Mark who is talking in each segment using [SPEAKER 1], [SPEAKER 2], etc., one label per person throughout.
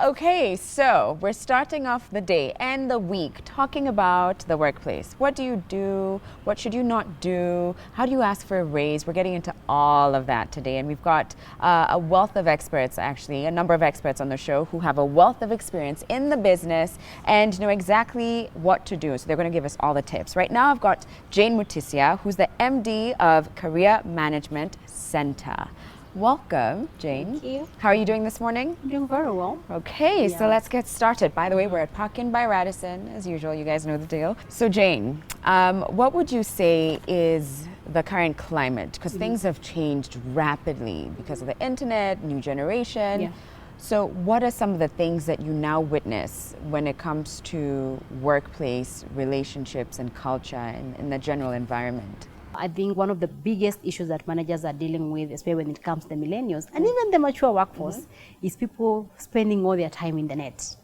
[SPEAKER 1] Okay, so we're starting off the day and the week talking about the workplace. What do you do? What should you not do? How do you ask for a raise? We're getting into all of that today, and we've got a wealth of experts, actually, a number of experts on the show who have a wealth of experience in the business and know exactly what to do. So they're going to give us all the tips. Right now, I've got Jane Mutisya, who's the MD of Career Management Center. Welcome, Jane.
[SPEAKER 2] Thank you.
[SPEAKER 1] How are you doing this morning?
[SPEAKER 2] I'm doing very well.
[SPEAKER 1] Okay, so let's get started. By the way, we're at Park Inn by Radisson, as usual. You guys know the deal. So, Jane, what would you say is the current climate? Because things have changed rapidly because of the internet, new generation.
[SPEAKER 2] Yeah.
[SPEAKER 1] So, what are some of the things that you now witness when it comes to workplace relationships and culture in the general environment?
[SPEAKER 2] I think one of the biggest issues that managers are dealing with, especially when it comes to the millennials and even the mature workforce, is people spending all their time in the net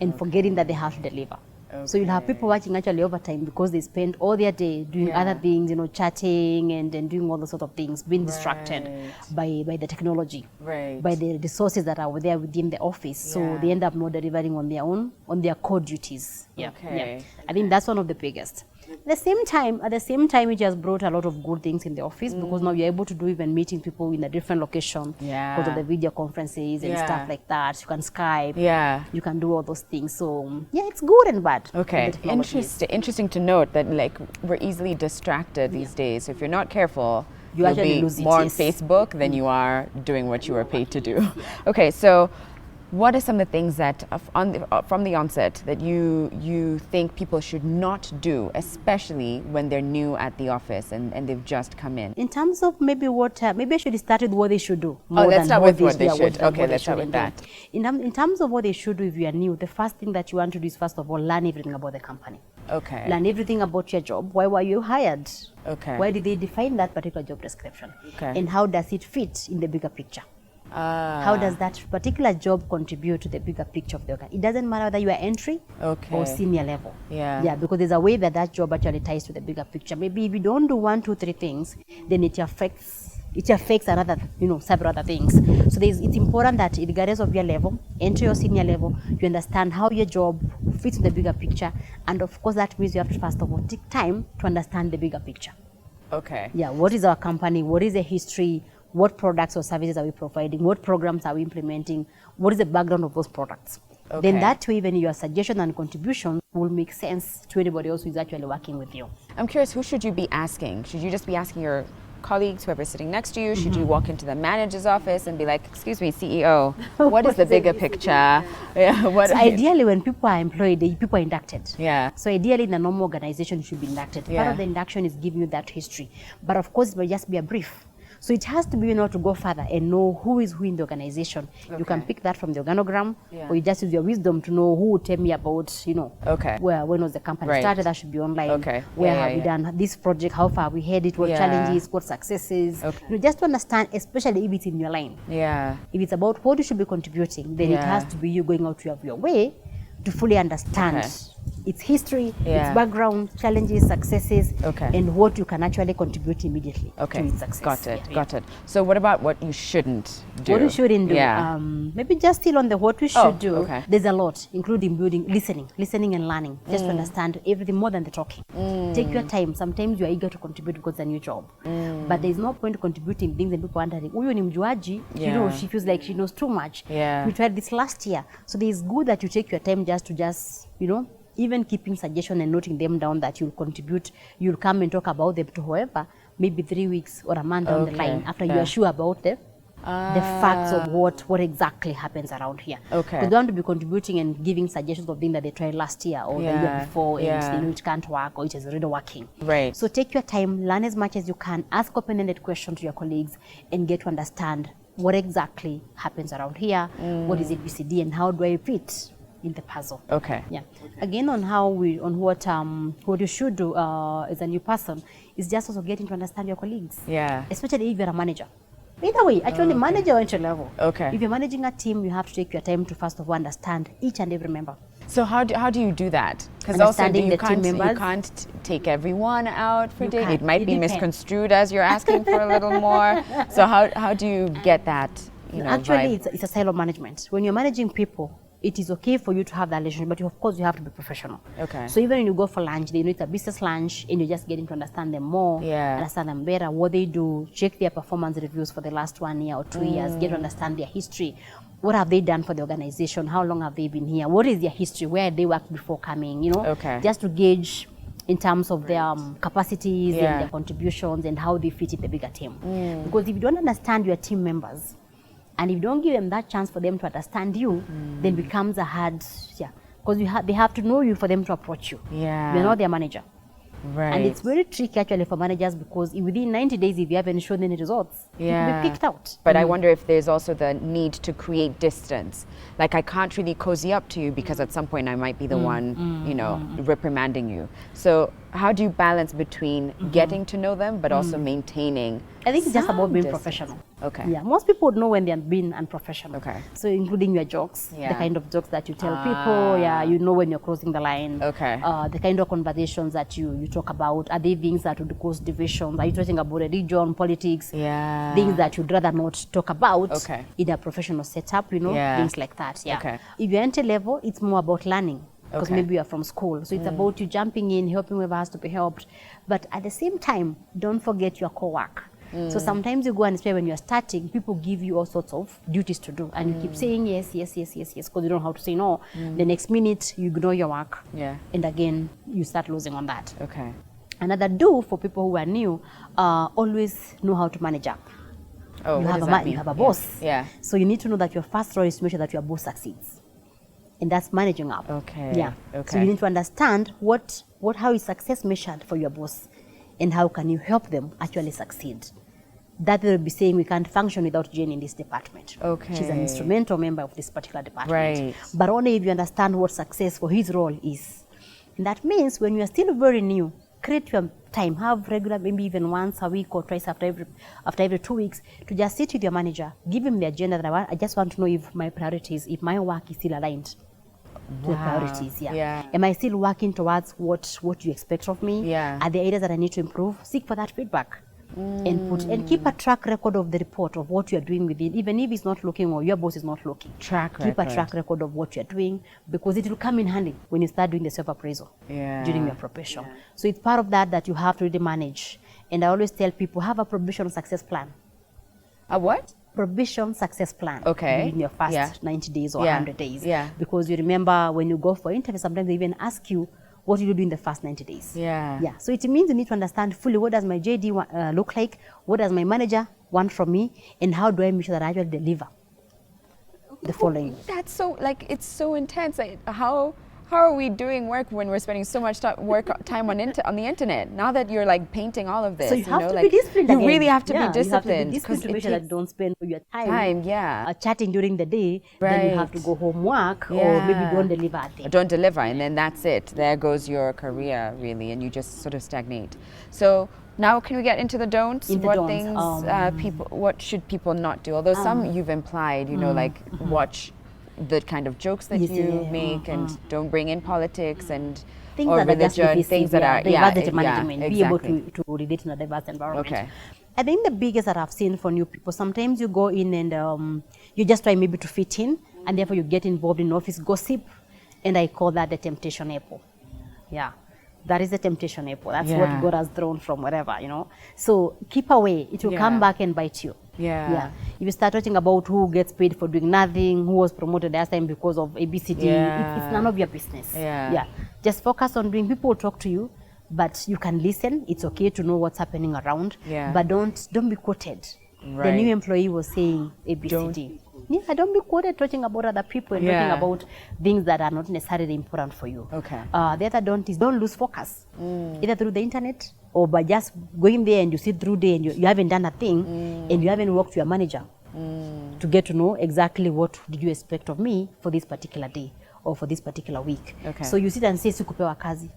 [SPEAKER 2] and forgetting that they have to deliver. So you'll have people working actually overtime because they spend all their day doing other things, chatting and doing all those sort of things, being distracted by the technology, by the resources that are there within the office. So they end up not delivering on their core duties. I think that's one of the biggest. At the same time, it has brought a lot of good things in the office because now you're able to do even meeting people in a different location because of the video conferences and stuff like that. You can Skype, you can do all those things. So it's good and bad.
[SPEAKER 1] Okay, interesting to note that we're easily distracted these days. So if you're not careful, you'll be more on Facebook than you are doing what you were paid to do. Okay, so what are some of the things that from the onset that you think people should not do, especially when they're new at the office and they've just come in?
[SPEAKER 2] In terms of maybe I should start with what they should do.
[SPEAKER 1] Let's start with what they should. Okay, let's start with that.
[SPEAKER 2] In terms of what they should do if you are new, the first thing that you want to do is first of all learn everything about the company.
[SPEAKER 1] Okay.
[SPEAKER 2] Learn everything about your job. Why were you hired?
[SPEAKER 1] Okay.
[SPEAKER 2] Why did they define that particular job description? Okay. And how does it fit in the bigger picture? How does that particular job contribute to the bigger picture of the organization? It doesn't matter whether you are entry or senior level. Because there's a way that job actually ties to the bigger picture. Maybe if you don't do 1, 2, 3 things, then it affects another, several other things. So it's important that regardless of your level, entry or senior level, you understand how your job fits in the bigger picture. And of course, that means you have to first of all take time to understand the bigger picture.
[SPEAKER 1] Okay.
[SPEAKER 2] Yeah, what is our company? What is the history? What products or services are we providing? What programs are we implementing? What is the background of those products? Okay. Then that way, even your suggestion and contribution will make sense to anybody else who is actually working with you.
[SPEAKER 1] I'm curious, who should you be asking? Should you just be asking your colleagues, whoever's sitting next to you? Should you walk into the manager's office and be like, excuse me, CEO, what is the bigger picture?
[SPEAKER 2] Ideally, when people are employed, people are inducted.
[SPEAKER 1] So
[SPEAKER 2] ideally, in a normal organization, you should be inducted. Part of the induction is giving you that history. But of course, it will just be a brief. So it has to be to go further and know who is who in the organization. Okay. You can pick that from the organogram, or you just use your wisdom to know who would tell me about, when was the company started. That should be online.
[SPEAKER 1] Okay.
[SPEAKER 2] Where have we done this project? How far we headed? What challenges? What successes? Okay. Just to understand, especially if it's in your line. If it's about what you should be contributing, then it has to be you going out of your way to fully understand its history, its background, challenges, successes, and what you can actually contribute immediately to its success.
[SPEAKER 1] Got it. So what about what you shouldn't do?
[SPEAKER 2] What you shouldn't do? Maybe just still on the what we should do. Okay. There's a lot, including listening and learning, just to understand everything more than the talking. Take your time. Sometimes you are eager to contribute because it's a new job. But there's no point contributing things and people wondering, huyu ni mjuaji, she feels like she knows too much. We tried this last year. So it's good that you take your time just to even keeping suggestions and noting them down that you'll contribute, you'll come and talk about them to whoever, maybe 3 weeks or a month down the line after you are sure about the facts of what exactly happens around here. Because they want to be contributing and giving suggestions of things that they tried last year or the year before and it can't work or it is already working. So take your time, learn as much as you can, ask open-ended questions to your colleagues and get to understand what exactly happens around here, what is ABCD and how do I fit in the puzzle. Again, on what you should do as a new person is just also getting to understand your colleagues. Especially if you're a manager. Either way, actually manager or entry level. If you're managing a team, you have to take your time to first of all understand each and every member.
[SPEAKER 1] So how do you do that? Because also you can't take everyone out for a day. It might be misconstrued as you're asking for a little more. So how do you get that
[SPEAKER 2] Actually, it's a silo management. When you're managing people, it is okay for you to have that relationship, but of course you have to be professional.
[SPEAKER 1] Okay.
[SPEAKER 2] So even when you go for lunch, they know it's a business lunch, and you're just getting to understand them more, understand them better, what they do, check their performance reviews for the last 1 year or 2 years, get to understand their history. What have they done for the organization? How long have they been here? What is their history? Where they worked before coming? Just to gauge in terms of their capacities and their contributions and how they fit in the bigger team. Because if you don't understand your team members, and if you don't give them that chance for them to understand you, then it becomes a hard, because they have to know you for them to approach you. You're not their manager.
[SPEAKER 1] Right.
[SPEAKER 2] And it's very tricky actually for managers, because within 90 days, if you haven't shown any results, you can be picked out.
[SPEAKER 1] But I wonder if there's also the need to create distance. Like, I can't really cozy up to you because at some point I might be the one, reprimanding you. So how do you balance between getting to know them but also maintaining?
[SPEAKER 2] I think it's just about being
[SPEAKER 1] distance.
[SPEAKER 2] professional.
[SPEAKER 1] Okay.
[SPEAKER 2] Yeah, most people would know when they're being unprofessional.
[SPEAKER 1] Okay.
[SPEAKER 2] So including your jokes, the kind of jokes that you tell people, you know when you're crossing the line.
[SPEAKER 1] Okay.
[SPEAKER 2] The kind of conversations that you talk about, are they things that would cause divisions? Are you talking about religion, politics? Things that you'd rather not talk about in a professional setup, things like that.
[SPEAKER 1] Okay.
[SPEAKER 2] If you're entry level, it's more about learning. Because maybe you are from school. So it's about you jumping in, helping whoever has to be helped. But at the same time, don't forget your core work. So sometimes you go and especially when you're starting, people give you all sorts of duties to do. And you keep saying yes, because you don't know how to say no. The next minute, you ignore your work. And again, you start losing on that.
[SPEAKER 1] Okay.
[SPEAKER 2] Another do for people who are new, always know how to manage up.
[SPEAKER 1] Oh,
[SPEAKER 2] you have a boss. So you need to know that your first role is to make sure that your boss succeeds. And that's managing up.
[SPEAKER 1] Okay.
[SPEAKER 2] So you need to understand how is success measured for your boss, and how can you help them actually succeed. That will be saying we can't function without Jane in this department. She's an instrumental member of this particular department. But only if you understand what success for his role is. And that means when you are still very new, create your time, have regular, maybe even once a week or twice after every 2 weeks, to just sit with your manager, give him the agenda that I just want to know if my priorities, if my work is still aligned to the priorities. Am I still working towards what you expect of me? Are there areas that I need to improve? Seek for that feedback. And keep a track record of the report of what you are doing with it, even if it's not looking or your boss is not looking. Keep a track record of what you're doing, because it will come in handy when you start doing the self-appraisal during your probation. So it's part of that you have to really manage. And I always tell people, have a probation success plan.
[SPEAKER 1] A what?
[SPEAKER 2] Probation success plan. In your first 90 days or 100 days. Because you remember when you go for interview, sometimes they even ask you, what do you do in the first 90 days? So it means you need to understand fully, what does my JD look like? What does my manager want from me? And how do I make sure that I actually deliver the following?
[SPEAKER 1] That's so, it's so intense. How are we doing work when we're spending so much time on the internet? Now that you're painting all of this,
[SPEAKER 2] so you have to be disciplined.
[SPEAKER 1] You really have to be disciplined.
[SPEAKER 2] You have to be disciplined to make sure that you don't spend your time chatting during the day. Then you have to go home work, or maybe don't deliver a day.
[SPEAKER 1] Don't deliver, and then that's it. There goes your career, really, and you just sort of stagnate. So now, can we get into the don'ts? What should people not do? Although some you've implied, watch the kind of jokes that you make, and don't bring in politics and
[SPEAKER 2] things
[SPEAKER 1] or
[SPEAKER 2] that
[SPEAKER 1] religion, things that are
[SPEAKER 2] diversity management, be able to relate in a diverse environment. I think the biggest that I've seen for new people, sometimes you go in and you just try maybe to fit in, and therefore you get involved in office gossip, and I call that the temptation apple. That is the temptation apple. That's what God has thrown from wherever, So keep away. It will come back and bite you. If you start talking about who gets paid for doing nothing, who was promoted last time because of ABCD, it's none of your business. Just focus on doing. People will talk to you, but you can listen. It's okay to know what's happening around, but don't be quoted. The new employee was saying ABCD. Don't be quoted talking about other people and talking about things that are not necessarily important for you. The other don't lose focus, either through the internet or by just going there and you sit through day and you haven't done a thing and you haven't worked with your manager to get to know exactly what did you expect of me for this particular day or for this particular week. So you sit and say, sikupewa kazi.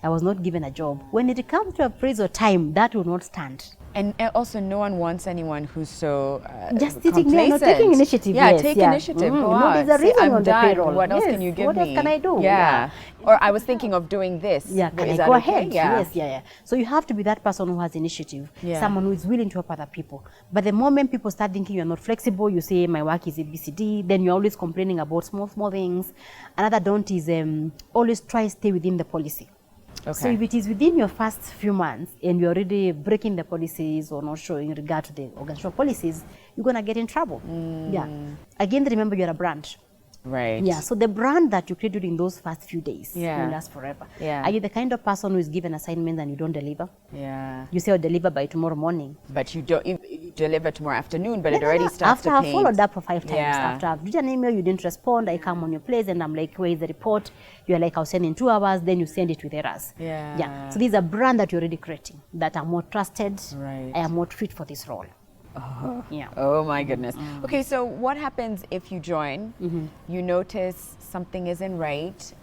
[SPEAKER 2] I was not given a job. When it comes to appraisal time, that will not stand.
[SPEAKER 1] And also, no one wants anyone who's so
[SPEAKER 2] just sitting there, not taking initiative.
[SPEAKER 1] Yeah, take initiative. Go out.
[SPEAKER 2] There's a reason on the payroll.
[SPEAKER 1] What else can you give me?
[SPEAKER 2] What else can I do?
[SPEAKER 1] Yeah. Or I was thinking of doing this.
[SPEAKER 2] Yeah, can
[SPEAKER 1] Is
[SPEAKER 2] I
[SPEAKER 1] that
[SPEAKER 2] go
[SPEAKER 1] okay?
[SPEAKER 2] ahead?
[SPEAKER 1] Yeah.
[SPEAKER 2] Yes. So you have to be that person who has initiative, someone who is willing to help other people. But the moment people start thinking you're not flexible, you say my work is ABCD, then you're always complaining about small things. Another don't is always try stay within the policy.
[SPEAKER 1] Okay.
[SPEAKER 2] So if it is within your first few months and you're already breaking the policies or not showing regard to the organizational policies, you're going to get in trouble. Yeah. Again, remember you're a brand.
[SPEAKER 1] Right.
[SPEAKER 2] Yeah, so the brand that you create during those first few days will last forever.
[SPEAKER 1] Yeah.
[SPEAKER 2] Are you the kind of person who is given assignments and you don't deliver?
[SPEAKER 1] Yeah.
[SPEAKER 2] You say I'll deliver by tomorrow morning.
[SPEAKER 1] But you don't. You deliver tomorrow afternoon, but it already starts
[SPEAKER 2] after
[SPEAKER 1] to paint.
[SPEAKER 2] I've followed up for 5 times.
[SPEAKER 1] Yeah.
[SPEAKER 2] After I've written an email, you didn't respond. I come on your place and I'm like, where is the report? You're like, I'll send in 2 hours. Then you send it with errors.
[SPEAKER 1] Yeah.
[SPEAKER 2] So this is a brand that you're already creating, that are more trusted.
[SPEAKER 1] Right.
[SPEAKER 2] I am not fit for this role. Yeah.
[SPEAKER 1] Oh my goodness. Okay, so what happens if you join, you notice something isn't right,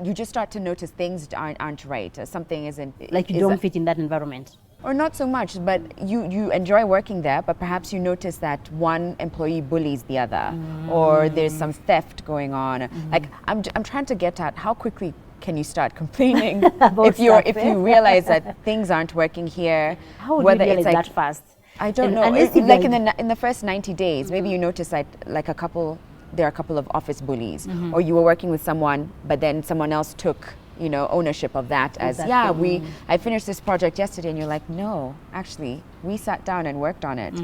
[SPEAKER 1] you just start to notice things aren't right, something isn't...
[SPEAKER 2] Like you don't fit in that environment.
[SPEAKER 1] Or not so much, but you enjoy working there, but perhaps you notice that one employee bullies the other, or there's some theft going on. Like, I'm trying to get at how quickly can you start complaining if you realize that things aren't working here.
[SPEAKER 2] How would you realize that fast?
[SPEAKER 1] I don't know. Like in the first 90 days, maybe you notice that like there are a couple of office bullies, or you were working with someone, but then someone else took ownership of that as I finished this project yesterday, and you're like, no, actually we sat down and worked on it.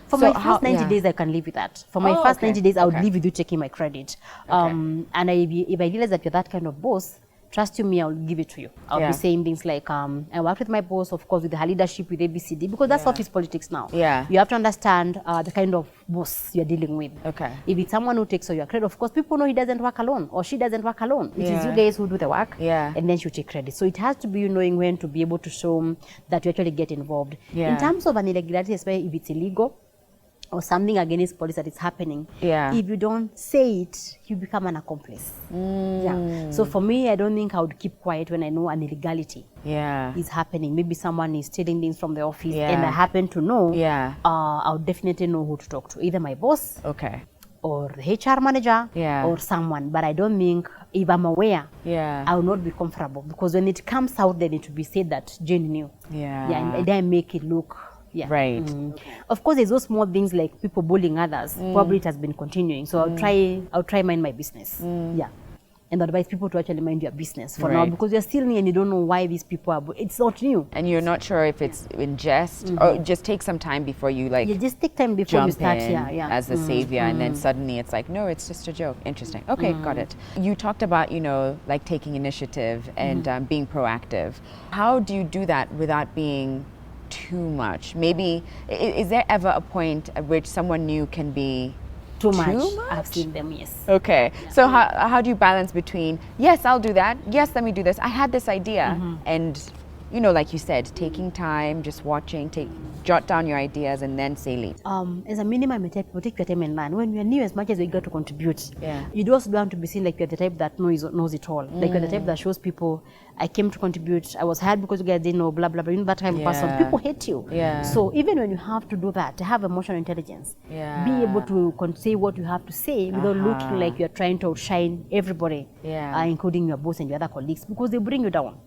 [SPEAKER 2] For my first 90 days, I can live with that. For my first 90 days, I would live with you taking my credit. And if I realize that you're that kind of boss, trust you me, I'll give it to you. I'll be saying things like, I worked with my boss, of course, with her leadership, with ABCD, because that's office politics now.
[SPEAKER 1] Yeah.
[SPEAKER 2] You have to understand the kind of boss you're dealing with.
[SPEAKER 1] Okay.
[SPEAKER 2] If it's someone who takes all your credit, of course, people know he doesn't work alone, or she doesn't work alone. It is you guys who do the work, and then she take credit. So it has to be you knowing when to be able to show that you actually get involved. In terms of an irregularity, especially if it's illegal, or something against police that is happening, if you don't say it, you become an accomplice. So for me, I don't think I would keep quiet when I know an illegality is happening. Maybe someone is stealing things from the office and I happen to know, I'll definitely know who to talk to, either my boss or the HR manager or someone. But I don't think, if I'm aware, I will not be comfortable, because when it comes out, then it will be said that Jane knew. And then make it look
[SPEAKER 1] right.
[SPEAKER 2] Of course, there's those small things like people bullying others. Probably it has been continuing. So I'll try mind my business. And advise people to actually mind your business for now, because you're still new and you don't know why these people are. It's not new.
[SPEAKER 1] And you're not sure if it's in jest, or just take some time before you
[SPEAKER 2] just take time before you start.
[SPEAKER 1] As the savior, and then suddenly it's like, no, it's just a joke. Interesting. Okay, got it. You talked about like taking initiative and being proactive. How do you do that without being too much? Maybe is there ever a point at which someone new can be
[SPEAKER 2] too much? I've seen them, yes.
[SPEAKER 1] Okay. So how do you balance between, yes, I'll do that, yes, let me do this, I had this idea, and like you said, taking time, just watching, jot down your ideas and then say leave?
[SPEAKER 2] As a minimum, take your time and learn. When you're new, as much as you got to contribute, you also don't want to be seen like you're the type that knows it all. Like you're the type that shows people, I came to contribute, I was hired because you guys didn't know, blah, blah, blah. That kind of person. People hate you. So even when you have to do that, to have emotional intelligence, be able to say what you have to say without looking like you're trying to outshine everybody, including your boss and your other colleagues, because they bring you down.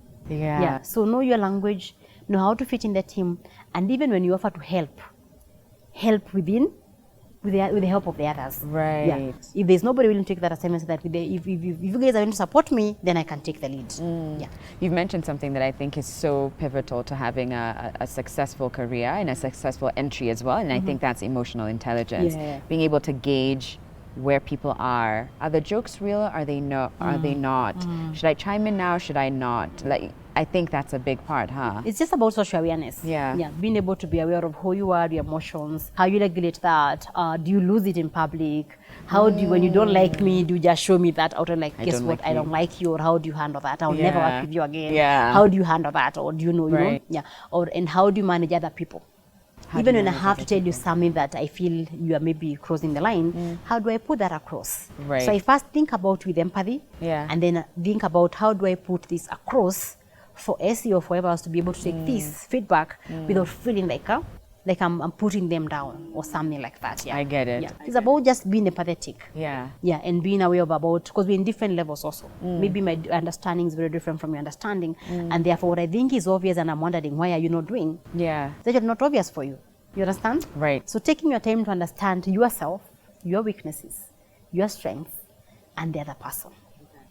[SPEAKER 2] So know your language, know how to fit in the team, and even when you offer to help within with the help of the others.
[SPEAKER 1] Right.
[SPEAKER 2] If there's nobody willing to take that assignment, so that if you guys are going to support me, then I can take the lead.
[SPEAKER 1] You've mentioned something that I think is so pivotal to having a successful career and a successful entry as well, and I think that's emotional intelligence. Being able to gauge where people are. Are the jokes real? Are they not? Are they not? Should I chime in now? Should I not? Like, I think that's a big part, huh?
[SPEAKER 2] It's just about social awareness. Being able to be aware of who you are, your emotions, how you regulate that. Do you lose it in public? How do you, when you don't like me, do you just show me that out and like, guess what, I don't like you, or how do you handle that? I'll never work with you again. How do you handle that? Or do you know, and how do you manage other people? Even when I have to tell you something that I feel you are maybe crossing the line, how do I put that across? So I first think about with empathy, and then think about how do I put this across for SE or for else to be able to take this feedback without feeling like I'm putting them down or something like that. Yeah,
[SPEAKER 1] I get it.
[SPEAKER 2] Yeah. It's about just being empathetic.
[SPEAKER 1] Yeah.
[SPEAKER 2] Yeah, and being aware about, because we're in different levels also. Maybe my understanding is very different from your understanding, and therefore what I think is obvious and I'm wondering, why are you not doing?
[SPEAKER 1] Yeah.
[SPEAKER 2] It's actually not obvious for you. You understand?
[SPEAKER 1] Right.
[SPEAKER 2] So taking your time to understand yourself, your weaknesses, your strengths, and the other person.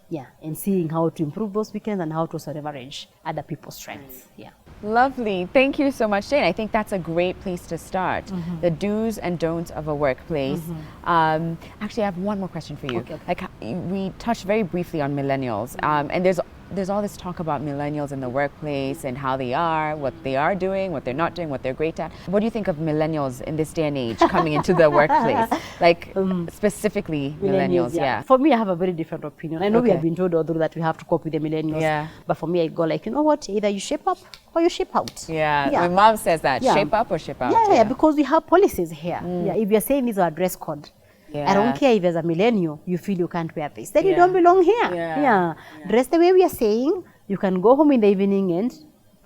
[SPEAKER 2] Yeah, and seeing how to improve those weaknesses and how to also leverage other people's strengths. Yeah.
[SPEAKER 1] Lovely. Thank you so much, Jane. I think that's a great place to start. The do's and don'ts of a workplace. Actually, I have one more question for you.
[SPEAKER 2] Okay.
[SPEAKER 1] Like, we touched very briefly on millennials, and there's all this talk about millennials in the workplace and how they are, what they are doing, what they're not doing, what they're great at. What do you think of millennials in this day and age coming into the workplace? Like, specifically millennials, yeah.
[SPEAKER 2] For me, I have a very different opinion. I know we have been told all through that we have to cope with the millennials.
[SPEAKER 1] Yeah.
[SPEAKER 2] But for me, I go like, you know what? Either you shape up or you shape out.
[SPEAKER 1] Yeah. My mom says that.
[SPEAKER 2] Yeah.
[SPEAKER 1] Shape up or shape out.
[SPEAKER 2] Yeah, because we have policies here. Yeah. If you're saying this is our dress code, I don't care if as a millennial you feel you can't wear this, then you don't belong here. Yeah. Dress the way we are saying. You can go home in the evening and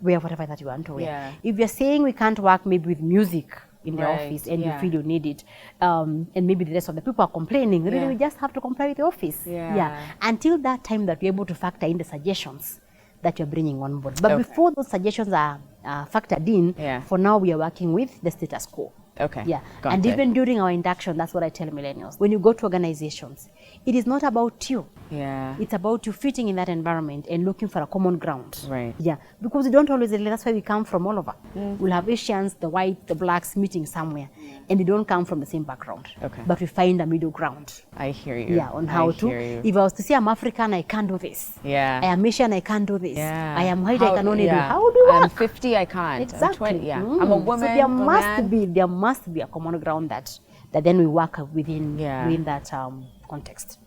[SPEAKER 2] wear whatever that you want to wear.
[SPEAKER 1] Yeah.
[SPEAKER 2] If you're saying we can't work maybe with music in the office and you feel you need it, and maybe the rest of the people are complaining, really we just have to comply with the office. Until that time that we're able to factor in the suggestions that you're bringing on board. But before those suggestions are factored in, for now we are working with the status quo.
[SPEAKER 1] Okay.
[SPEAKER 2] Yeah.
[SPEAKER 1] Got
[SPEAKER 2] And
[SPEAKER 1] it.
[SPEAKER 2] even during our induction, that's what I tell millennials. When you go to organizations, it is not about you.
[SPEAKER 1] Yeah.
[SPEAKER 2] It's about you fitting in that environment and looking for a common ground.
[SPEAKER 1] Right.
[SPEAKER 2] Yeah. Because we don't always, that's why we come from all over. We'll have Asians, the white, the blacks meeting somewhere. And they don't come from the same background.
[SPEAKER 1] Okay.
[SPEAKER 2] But we find a middle ground.
[SPEAKER 1] I hear you.
[SPEAKER 2] Yeah, on how to. If I was to say I'm African, I can't do this.
[SPEAKER 1] Yeah.
[SPEAKER 2] I am Asian, I can't do this.
[SPEAKER 1] Yeah.
[SPEAKER 2] I am white, I can only do. How do I?
[SPEAKER 1] I'm 50, I can't.
[SPEAKER 2] Exactly.
[SPEAKER 1] I'm 20, I'm a woman.
[SPEAKER 2] So there must be a common ground that then we work within that context.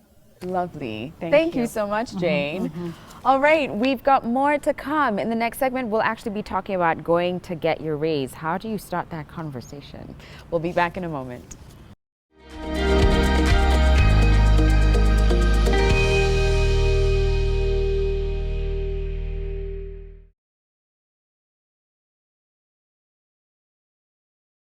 [SPEAKER 1] Lovely. Thank you so much, Jane. All right, we've got more to come. In the next segment, we'll actually be talking about going to get your raise. How do you start that conversation? We'll be back in a moment.